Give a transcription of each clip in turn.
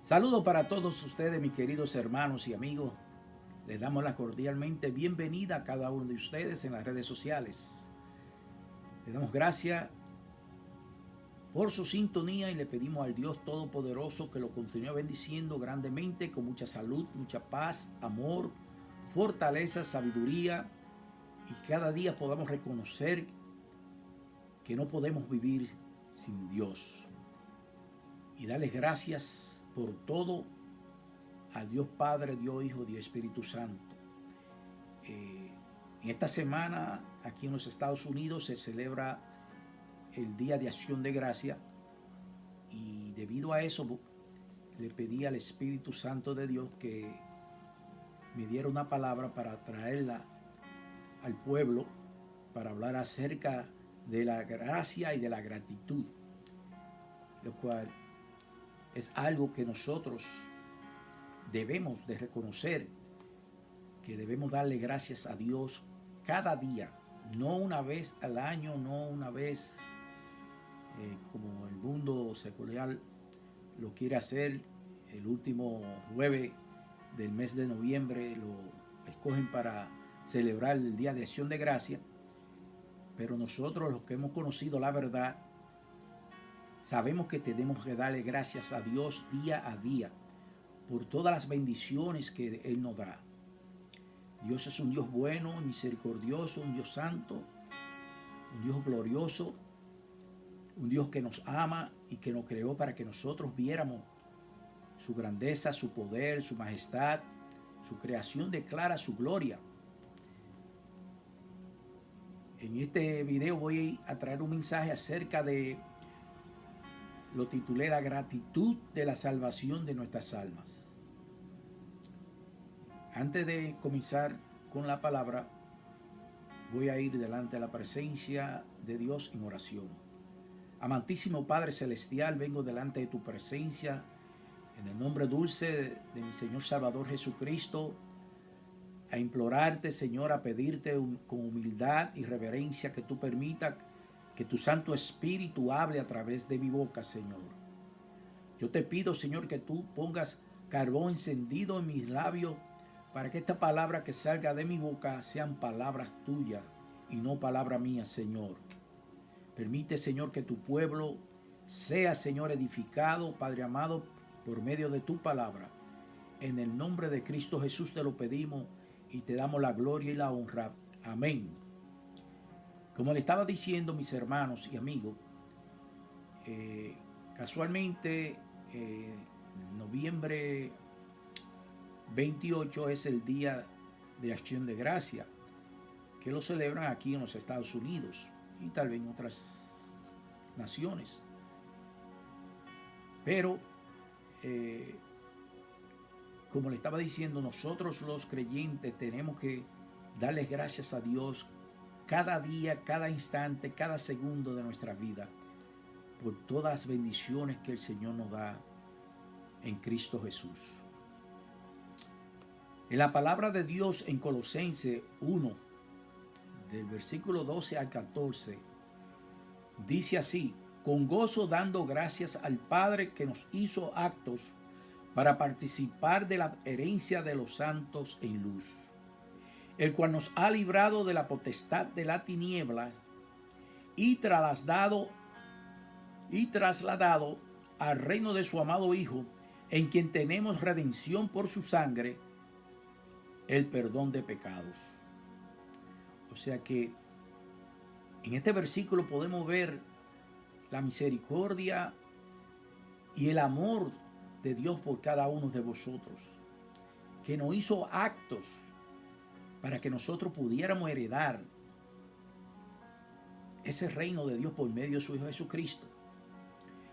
Saludos para todos ustedes, mis queridos hermanos y amigos. Les damos la cordialmente bienvenida a cada uno de ustedes en las redes sociales. Le damos gracias por su sintonía y le pedimos al Dios Todopoderoso que lo continúe bendiciendo grandemente con mucha salud, mucha paz, amor, fortaleza, sabiduría, y cada día podamos reconocer que no podemos vivir sin Dios. Y darles gracias por todo al Dios Padre, Dios Hijo, Dios Espíritu Santo. En esta semana, aquí en los Estados Unidos, se celebra el Día de Acción de Gracia, y debido a eso le pedí al Espíritu Santo de Dios que me diera una palabra para traerla al pueblo, para hablar acerca de la gracia y de la gratitud, lo cual es algo que nosotros debemos de reconocer, que debemos darle gracias a Dios cada día, no una vez al año, no una vez como el mundo secular lo quiere hacer. El último jueves del mes de noviembre lo escogen para celebrar el Día de Acción de Gracia, pero nosotros, los que hemos conocido la verdad, sabemos que tenemos que darle gracias a Dios día a día por todas las bendiciones que Él nos da. Dios es un Dios bueno, misericordioso, un Dios santo, un Dios glorioso, un Dios que nos ama y que nos creó para que nosotros viéramos su grandeza, su poder, su majestad. Su creación declara su gloria. En este video voy a traer un mensaje acerca de, lo titulé La gratitud de la salvación de nuestras almas. Antes de comenzar con la palabra, voy a ir delante de la presencia de Dios en oración. Amantísimo Padre Celestial, vengo delante de tu presencia en el nombre dulce de mi Señor Salvador Jesucristo, a implorarte, Señor, a pedirte con humildad y reverencia que tú permitas que tu Santo Espíritu hable a través de mi boca, Señor. Yo te pido, Señor, que tú pongas carbón encendido en mis labios para que esta palabra que salga de mi boca sean palabras tuyas y no palabra mía, Señor. Permite, Señor, que tu pueblo sea, Señor, edificado, Padre amado, por medio de tu palabra. En el nombre de Cristo Jesús te lo pedimos y te damos la gloria y la honra. Amén. Como le estaba diciendo, mis hermanos y amigos, casualmente noviembre 28 es el Día de Acción de Gracia, que lo celebran aquí en los Estados Unidos y tal vez en otras naciones. Pero, como le estaba diciendo, nosotros los creyentes tenemos que darles gracias a Dios cada día, cada instante, cada segundo de nuestra vida, por todas las bendiciones que el Señor nos da en Cristo Jesús. En la palabra de Dios en Colosenses 1, del versículo 12 al 14, dice así: con gozo dando gracias al Padre que nos hizo aptos para participar de la herencia de los santos en luz, el cual nos ha librado de la potestad de la tiniebla y trasladado al reino de su amado Hijo, en quien tenemos redención por su sangre, el perdón de pecados. O sea que en este versículo podemos ver la misericordia y el amor de Dios por cada uno de vosotros, que nos hizo actos para que nosotros pudiéramos heredar ese reino de Dios por medio de su Hijo Jesucristo.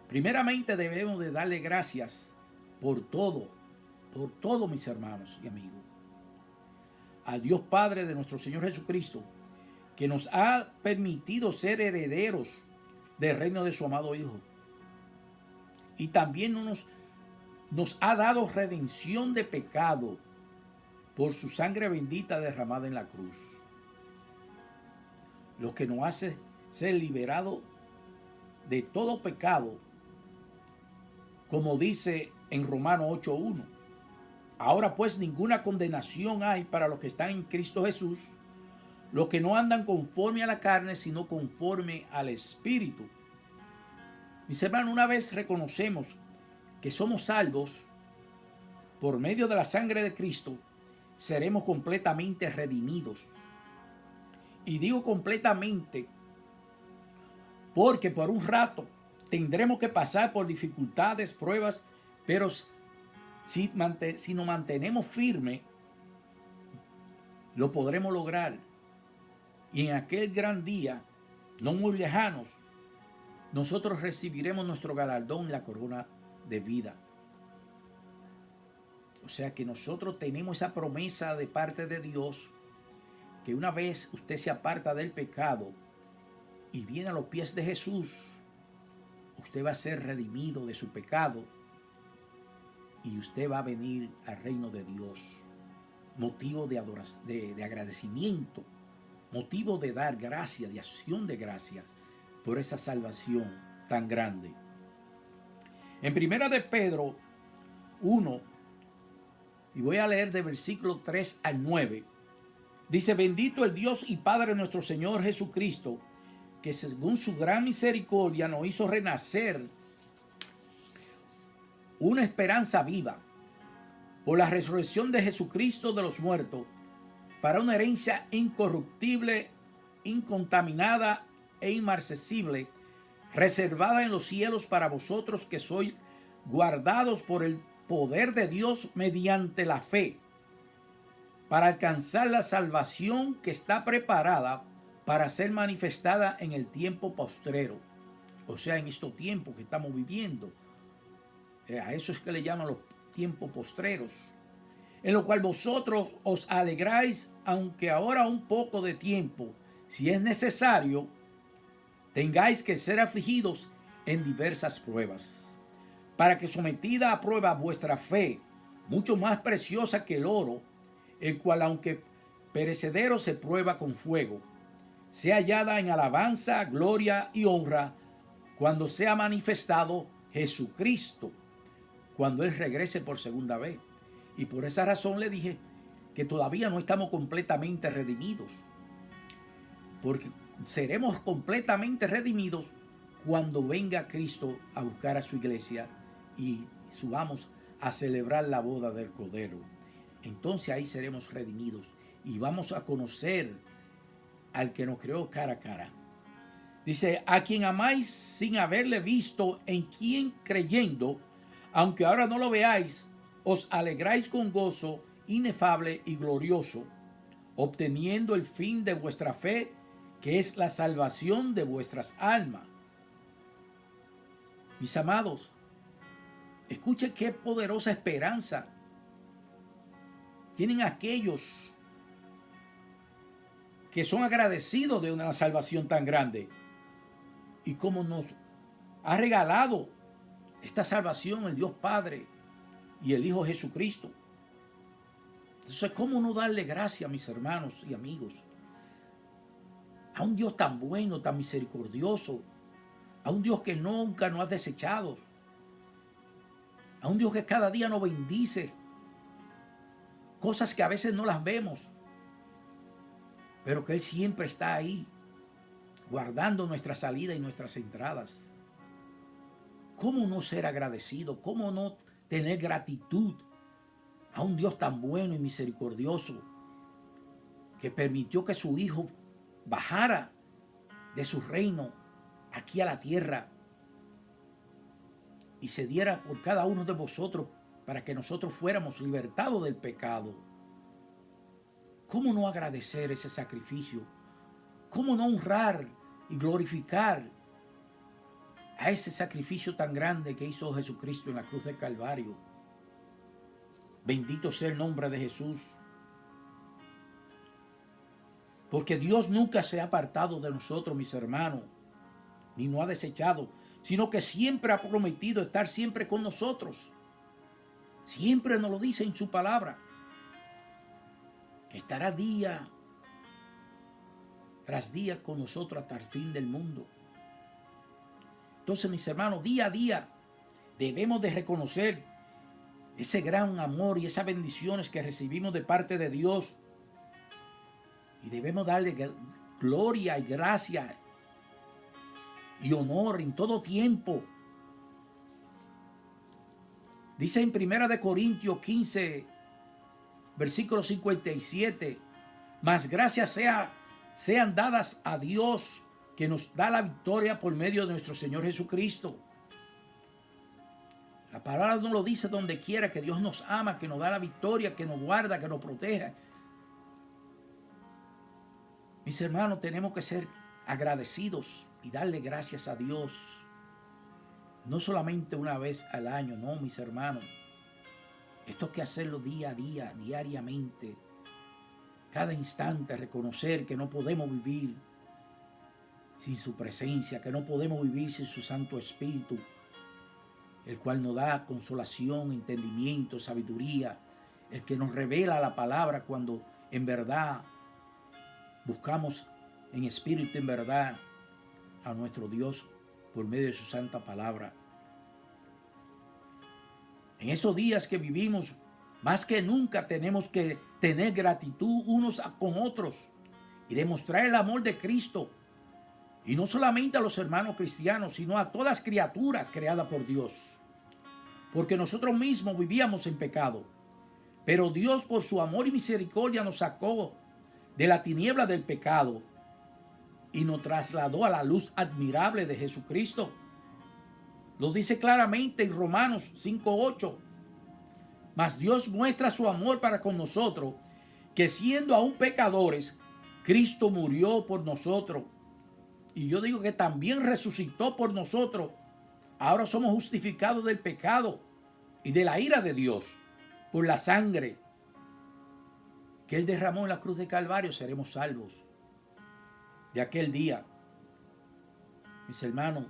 Primeramente debemos de darle gracias por todo, mis hermanos y amigos. Al Dios Padre de nuestro Señor Jesucristo, que nos ha permitido ser herederos del reino de su amado Hijo. Y también nos ha dado redención de pecado por su sangre bendita derramada en la cruz, lo que nos hace ser liberados de todo pecado, como dice en Romanos 8:1. Ahora pues ninguna condenación hay para los que están en Cristo Jesús, los que no andan conforme a la carne, sino conforme al Espíritu. Mis hermanos, una vez reconocemos que somos salvos por medio de la sangre de Cristo, seremos completamente redimidos. Y digo completamente porque por un rato tendremos que pasar por dificultades, pruebas, pero si nos mantenemos firmes, lo podremos lograr. Y en aquel gran día, no muy lejanos, nosotros recibiremos nuestro galardón, la corona de vida. O sea que nosotros tenemos esa promesa de parte de Dios, que una vez usted se aparta del pecado y viene a los pies de Jesús, usted va a ser redimido de su pecado y usted va a venir al reino de Dios. Motivo de adoración, de agradecimiento, motivo de dar gracia, de acción de gracia por esa salvación tan grande. En primera de Pedro 1, y voy a leer de versículo 3 al 9, dice: bendito el Dios y Padre de nuestro Señor Jesucristo, que según su gran misericordia nos hizo renacer una esperanza viva por la resurrección de Jesucristo de los muertos, para una herencia incorruptible, incontaminada e inmarcesible, reservada en los cielos para vosotros que sois guardados por el poder de Dios mediante la fe, para alcanzar la salvación que está preparada para ser manifestada en el tiempo postrero. O sea, en estos tiempos que estamos viviendo. A eso es que le llaman los tiempos postreros. En lo cual vosotros os alegráis, aunque ahora un poco de tiempo, si es necesario, tengáis que ser afligidos en diversas pruebas, para que sometida a prueba vuestra fe, mucho más preciosa que el oro, el cual aunque perecedero se prueba con fuego, sea hallada en alabanza, gloria y honra cuando sea manifestado Jesucristo, cuando Él regrese por segunda vez. Y por esa razón le dije que todavía no estamos completamente redimidos, porque seremos completamente redimidos cuando venga Cristo a buscar a su iglesia y subamos a celebrar la boda del Cordero. Entonces ahí seremos redimidos y vamos a conocer al que nos creó cara a cara. Dice: a quien amáis sin haberle visto, en quien creyendo, aunque ahora no lo veáis, os alegráis con gozo inefable y glorioso, obteniendo el fin de vuestra fe, que es la salvación de vuestras almas. Mis amados, escuchen qué poderosa esperanza tienen aquellos que son agradecidos de una salvación tan grande, y cómo nos ha regalado esta salvación el Dios Padre y el Hijo Jesucristo. Entonces, ¿cómo no darle gracias, mis hermanos y amigos, a un Dios tan bueno, tan misericordioso, a un Dios que nunca nos ha desechado, a un Dios que cada día nos bendice, cosas que a veces no las vemos, pero que Él siempre está ahí, guardando nuestra salida y nuestras entradas? ¿Cómo no ser agradecido? ¿Cómo no tener gratitud a un Dios tan bueno y misericordioso, que permitió que su Hijo bajara de su reino aquí a la tierra y se diera por cada uno de vosotros para que nosotros fuéramos libertados del pecado? ¿Cómo no agradecer ese sacrificio? ¿Cómo no honrar y glorificar a ese sacrificio tan grande que hizo Jesucristo en la cruz del Calvario? Bendito sea el nombre de Jesús. Porque Dios nunca se ha apartado de nosotros, mis hermanos, ni nos ha desechado, sino que siempre ha prometido estar siempre con nosotros. Siempre nos lo dice en su palabra, que estará día tras día con nosotros hasta el fin del mundo. Entonces, mis hermanos, día a día debemos de reconocer ese gran amor y esas bendiciones que recibimos de parte de Dios. Y debemos darle gloria y gracia y honor en todo tiempo. Dice en 1 Corintios 15, versículo 57, mas gracias sean dadas a Dios que nos da la victoria por medio de nuestro Señor Jesucristo. La palabra nos lo dice donde quiera, que Dios nos ama, que nos da la victoria, que nos guarda, que nos proteja. Mis hermanos, tenemos que ser agradecidos y darle gracias a Dios. No solamente una vez al año, no, mis hermanos. Esto hay que hacerlo día a día, diariamente. Cada instante reconocer que no podemos vivir sin su presencia, que no podemos vivir sin su Santo Espíritu, el cual nos da consolación, entendimiento, sabiduría, el que nos revela la palabra cuando en verdad buscamos en espíritu, en verdad, a nuestro Dios por medio de su santa palabra. En estos días que vivimos, más que nunca tenemos que tener gratitud unos con otros y demostrar el amor de Cristo. Y no solamente a los hermanos cristianos, sino a todas criaturas creadas por Dios. Porque nosotros mismos vivíamos en pecado. Pero Dios, por su amor y misericordia, nos sacó de la tiniebla del pecado y nos trasladó a la luz admirable de Jesucristo. Lo dice claramente en Romanos 5:8. Mas Dios muestra su amor para con nosotros, que siendo aún pecadores, Cristo murió por nosotros. Y yo digo que también resucitó por nosotros. Ahora somos justificados del pecado y de la ira de Dios por la sangre que Él derramó en la cruz de Calvario. Seremos salvos de aquel día, mis hermanos,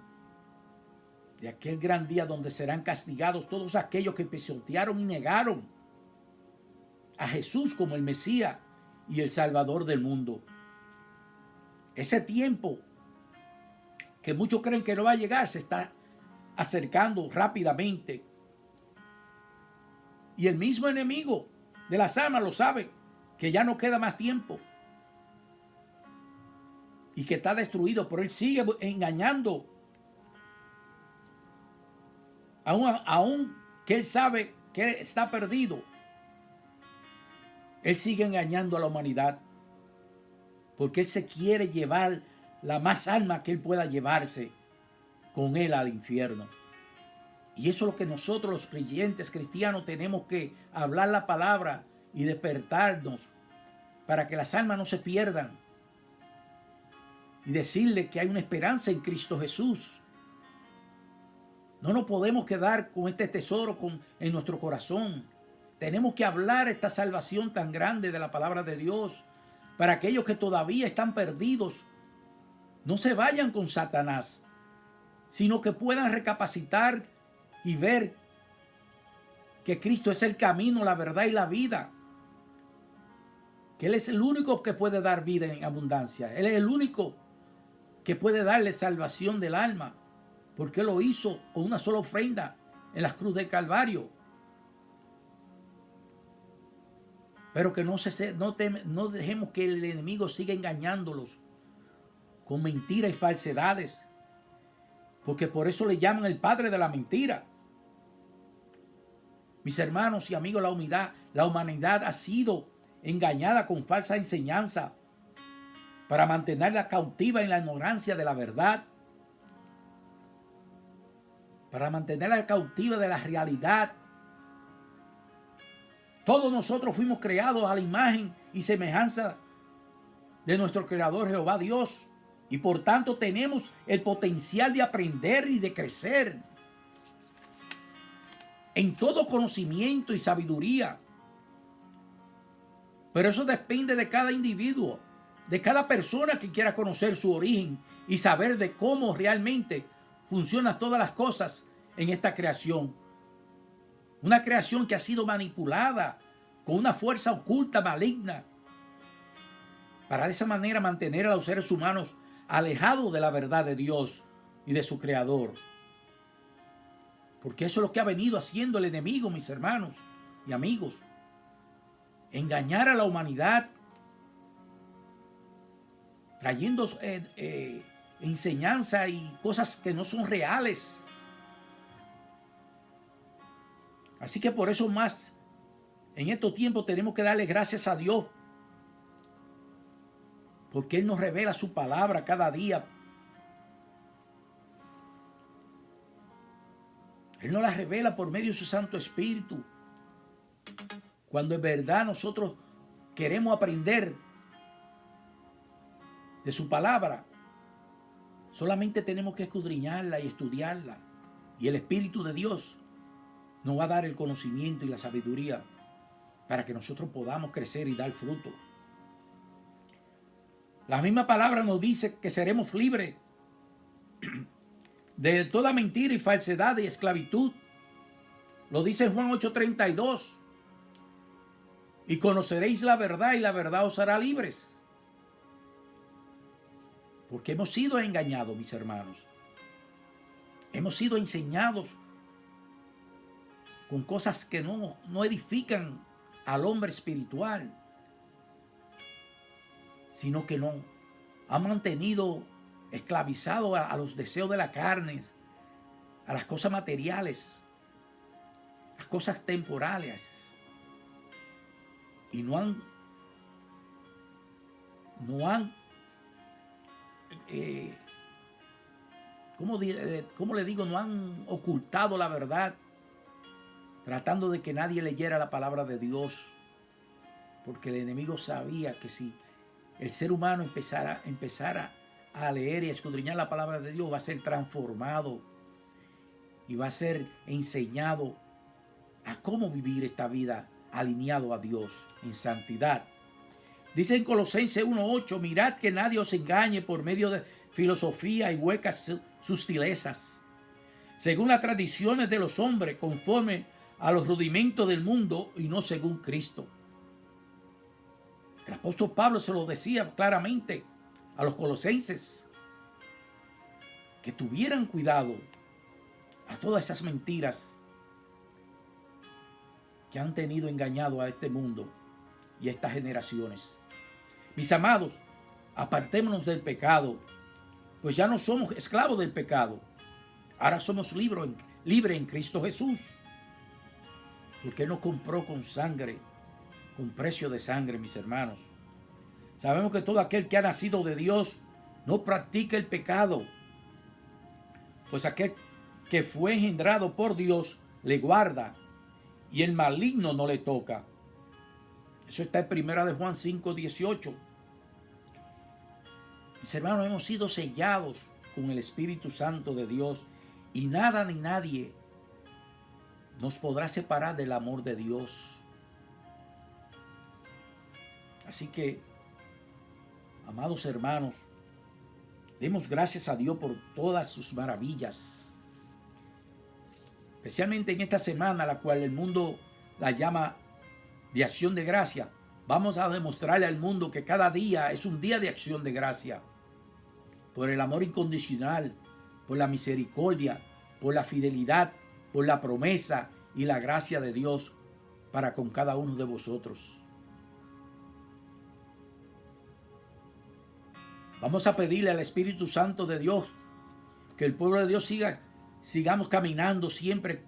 de aquel gran día donde serán castigados todos aquellos que pisotearon y negaron a Jesús como el Mesías y el Salvador del mundo. Ese tiempo que muchos creen que no va a llegar se está acercando rápidamente. Y el mismo enemigo de las almas lo sabe, que ya no queda más tiempo y que está destruido, pero él sigue engañando. Aún que él sabe que él está perdido, él sigue engañando a la humanidad, porque él se quiere llevar la más alma que él pueda llevarse con él al infierno. Y eso es lo que nosotros los creyentes cristianos tenemos que hablar la palabra y despertarnos para que las almas no se pierdan y decirle que hay una esperanza en Cristo Jesús. No nos podemos quedar con este tesoro en nuestro corazón. Tenemos que hablar esta salvación tan grande de la palabra de Dios para aquellos que todavía están perdidos. No se vayan con Satanás, sino que puedan recapacitar y ver que Cristo es el camino, la verdad y la vida. Que Él es el único que puede dar vida en abundancia. Él es el único que puede darle salvación del alma, porque Él lo hizo con una sola ofrenda en la cruz del Calvario. Pero que no dejemos que el enemigo siga engañándolos con mentiras y falsedades, porque por eso le llaman el padre de la mentira. Mis hermanos y amigos, la humanidad ha sido engañada con falsa enseñanza para mantenerla cautiva en la ignorancia de la verdad, para mantenerla cautiva de la realidad. Todos nosotros fuimos creados a la imagen y semejanza de nuestro Creador Jehová Dios, y por tanto tenemos el potencial de aprender y de crecer en todo conocimiento y sabiduría. Pero eso depende de cada individuo, de cada persona que quiera conocer su origen y saber de cómo realmente funcionan todas las cosas en esta creación. Una creación que ha sido manipulada con una fuerza oculta, maligna, para de esa manera mantener a los seres humanos alejados de la verdad de Dios y de su Creador. Porque eso es lo que ha venido haciendo el enemigo, mis hermanos y amigos. Engañar a la humanidad, trayendo enseñanza y cosas que no son reales. Así que por eso más en estos tiempos tenemos que darle gracias a Dios, porque Él nos revela su palabra cada día. Él nos la revela por medio de su Santo Espíritu. Cuando en verdad nosotros queremos aprender de su palabra, solamente tenemos que escudriñarla y estudiarla. Y el Espíritu de Dios nos va a dar el conocimiento y la sabiduría para que nosotros podamos crecer y dar fruto. La misma palabra nos dice que seremos libres de toda mentira y falsedad y esclavitud. Lo dice Juan 8:32. Y conoceréis la verdad y la verdad os hará libres. Porque hemos sido engañados, mis hermanos. Hemos sido enseñados con cosas que no edifican al hombre espiritual, sino que nos han mantenido esclavizados a los deseos de la carne, a las cosas materiales, las cosas temporales. Y no han ¿cómo le digo? No han ocultado la verdad, tratando de que nadie leyera la palabra de Dios, porque el enemigo sabía que si el ser humano empezara a leer y a escudriñar la palabra de Dios, va a ser transformado y va a ser enseñado a cómo vivir esta vida alineado a Dios en santidad. Dice en Colosenses 1:8, mirad que nadie os engañe por medio de filosofía y huecas sutilezas, según las tradiciones de los hombres, conforme a los rudimentos del mundo y no según Cristo. El apóstol Pablo se lo decía claramente a los colosenses, que tuvieran cuidado a todas esas mentiras que han tenido engañado a este mundo y a estas generaciones. Mis amados, apartémonos del pecado, pues ya no somos esclavos del pecado. Ahora somos libres en Cristo Jesús, porque Él nos compró con sangre, con precio de sangre, mis hermanos. Sabemos que todo aquel que ha nacido de Dios no practica el pecado, pues aquel que fue engendrado por Dios le guarda y el maligno no le toca. Eso está en 1 Juan 5:18. Mis hermanos, hemos sido sellados con el Espíritu Santo de Dios y nada ni nadie nos podrá separar del amor de Dios. Así que, amados hermanos, demos gracias a Dios por todas sus maravillas. Especialmente en esta semana, la cual el mundo la llama de acción de gracia. Vamos a demostrarle al mundo que cada día es un día de acción de gracia. Por el amor incondicional, por la misericordia, por la fidelidad, por la promesa y la gracia de Dios para con cada uno de vosotros. Vamos a pedirle al Espíritu Santo de Dios que el pueblo de Dios sigamos caminando siempre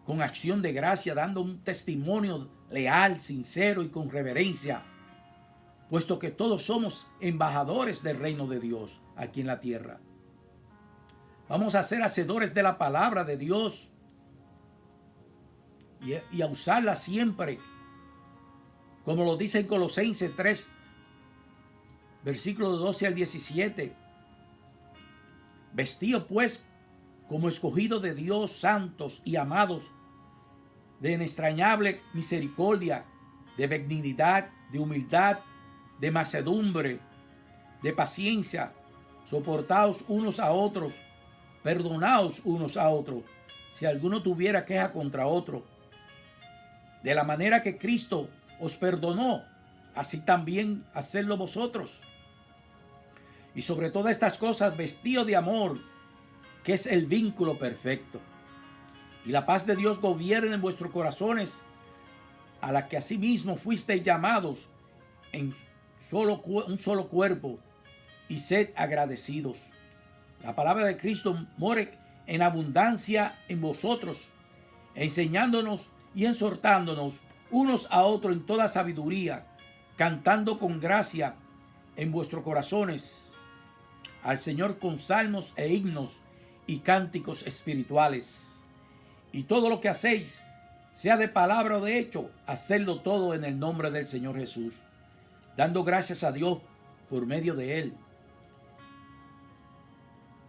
con acción de gracia, dando un testimonio leal, sincero y con reverencia, puesto que todos somos embajadores del reino de Dios aquí en la tierra. Vamos a ser hacedores de la palabra de Dios y a usarla siempre, como lo dice en Colosenses 3, versículos 12 al 17. Vestidos pues como escogidos de Dios, santos y amados, de entrañable misericordia, de benignidad, de humildad, de mansedumbre, de paciencia, soportaos unos a otros, perdonaos unos a otros, si alguno tuviera queja contra otro. De la manera que Cristo os perdonó, así también hacedlo vosotros. Y sobre todas estas cosas, vestidos de amor, que es el vínculo perfecto. Y la paz de Dios gobierne en vuestros corazones, a la que asimismo fuisteis llamados en un solo cuerpo, y sed agradecidos. La palabra de Cristo more en abundancia en vosotros, enseñándonos y exhortándonos unos a otros en toda sabiduría, cantando con gracia en vuestros corazones al Señor con salmos e himnos y cánticos espirituales. Y todo lo que hacéis, sea de palabra o de hecho, hacedlo todo en el nombre del Señor Jesús, dando gracias a Dios por medio de Él.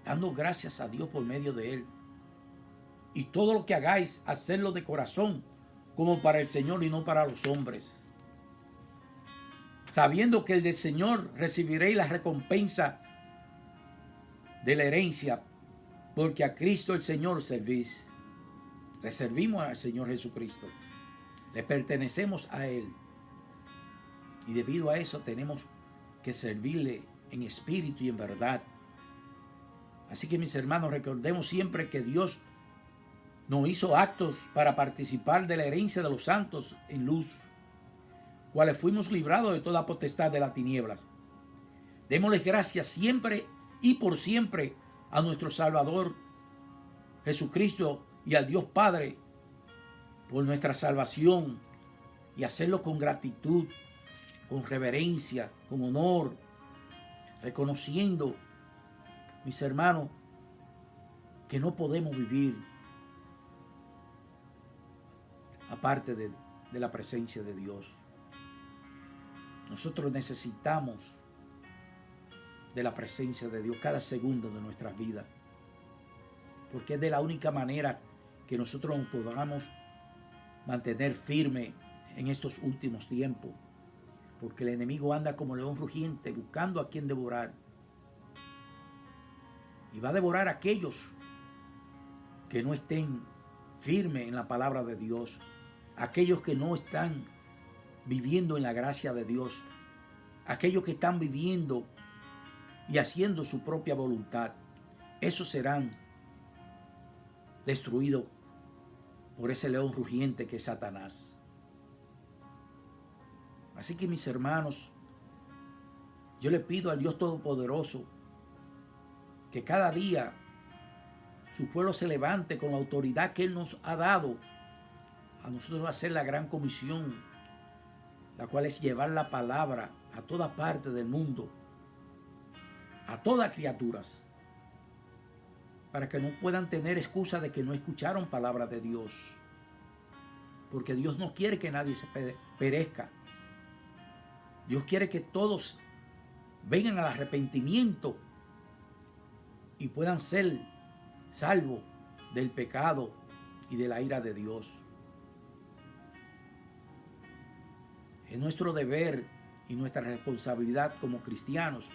Dando gracias a Dios por medio de Él. Y todo lo que hagáis, hacedlo de corazón, como para el Señor y no para los hombres, sabiendo que el del Señor recibiréis la recompensa de la herencia, porque a Cristo el Señor servís. Le servimos al Señor Jesucristo. Le pertenecemos a Él. Y debido a eso tenemos que servirle en espíritu y en verdad. Así que, mis hermanos, recordemos siempre que Dios nos hizo actos para participar de la herencia de los santos en luz, cuales fuimos librados de toda potestad de las tinieblas. Démosles gracias siempre y por siempre a nuestro Salvador Jesucristo y al Dios Padre por nuestra salvación, y hacerlo con gratitud, con reverencia, con honor, reconociendo, mis hermanos, que no podemos vivir aparte de la presencia de Dios. Nosotros necesitamos de la presencia de Dios cada segundo de nuestras vidas, porque es de la única manera que nosotros nos podamos mantener firme en estos últimos tiempos, porque el enemigo anda como león rugiente buscando a quien devorar, y va a devorar a aquellos que no estén firmes en la palabra de Dios, aquellos que no están viviendo en la gracia de Dios, aquellos que están viviendo y haciendo su propia voluntad. Esos serán destruidos por ese león rugiente que es Satanás. Así que, mis hermanos, yo le pido al Dios Todopoderoso que cada día su pueblo se levante con la autoridad que Él nos ha dado a nosotros hacer la gran comisión, la cual es llevar la palabra a toda parte del mundo, a todas criaturas, para que no puedan tener excusa de que no escucharon palabra de Dios, porque Dios no quiere que nadie se perezca. Dios quiere que todos vengan al arrepentimiento y puedan ser salvos del pecado y de la ira de Dios. Es nuestro deber y nuestra responsabilidad como cristianos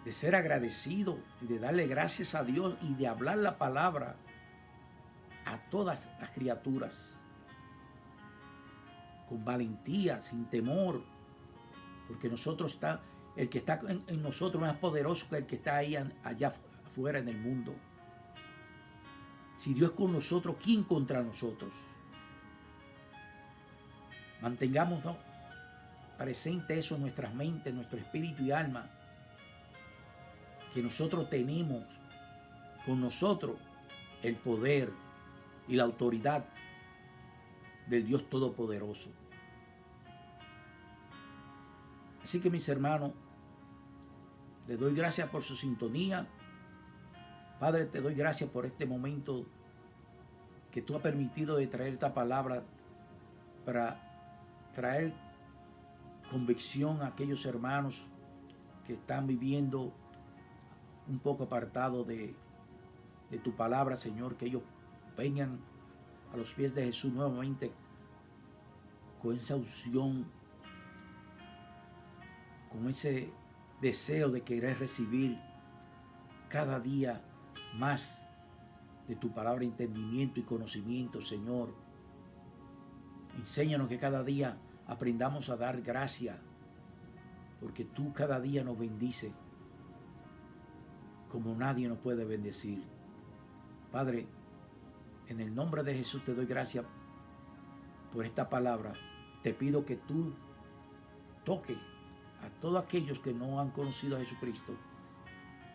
de ser agradecidos y de darle gracias a Dios y de hablar la palabra a todas las criaturas con valentía, sin temor, porque el que está en nosotros es más poderoso que el que está ahí allá afuera en el mundo. Si Dios es con nosotros, ¿quién contra nosotros? Mantengamos presente eso en nuestras mentes, en nuestro espíritu y alma, que nosotros tenemos con nosotros el poder y la autoridad del Dios Todopoderoso. Así que, mis hermanos, les doy gracias por su sintonía. Padre, te doy gracias por este momento que tú has permitido de traer esta palabra para traer convicción a aquellos hermanos que están viviendo un poco apartados de tu palabra, Señor, que ellos vengan a los pies de Jesús nuevamente con esa unción, con ese deseo de querer recibir cada día más de tu palabra, entendimiento y conocimiento, Señor. Enséñanos que cada día aprendamos a dar gracias, porque tú cada día nos bendices como nadie nos puede bendecir. Padre, En el nombre de Jesús te doy gracias por esta palabra. Te pido que tú toques a todos aquellos que no han conocido a Jesucristo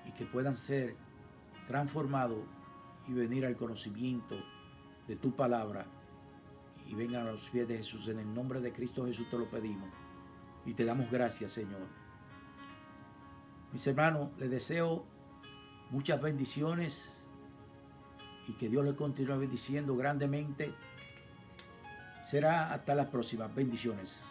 y que puedan ser transformados y venir al conocimiento de tu palabra y vengan a los pies de Jesús. En el nombre de Cristo Jesús te lo pedimos y te damos gracias, Señor. Mis hermanos, les deseo muchas bendiciones y que Dios les continúe bendiciendo grandemente. Será hasta las próximas. Bendiciones.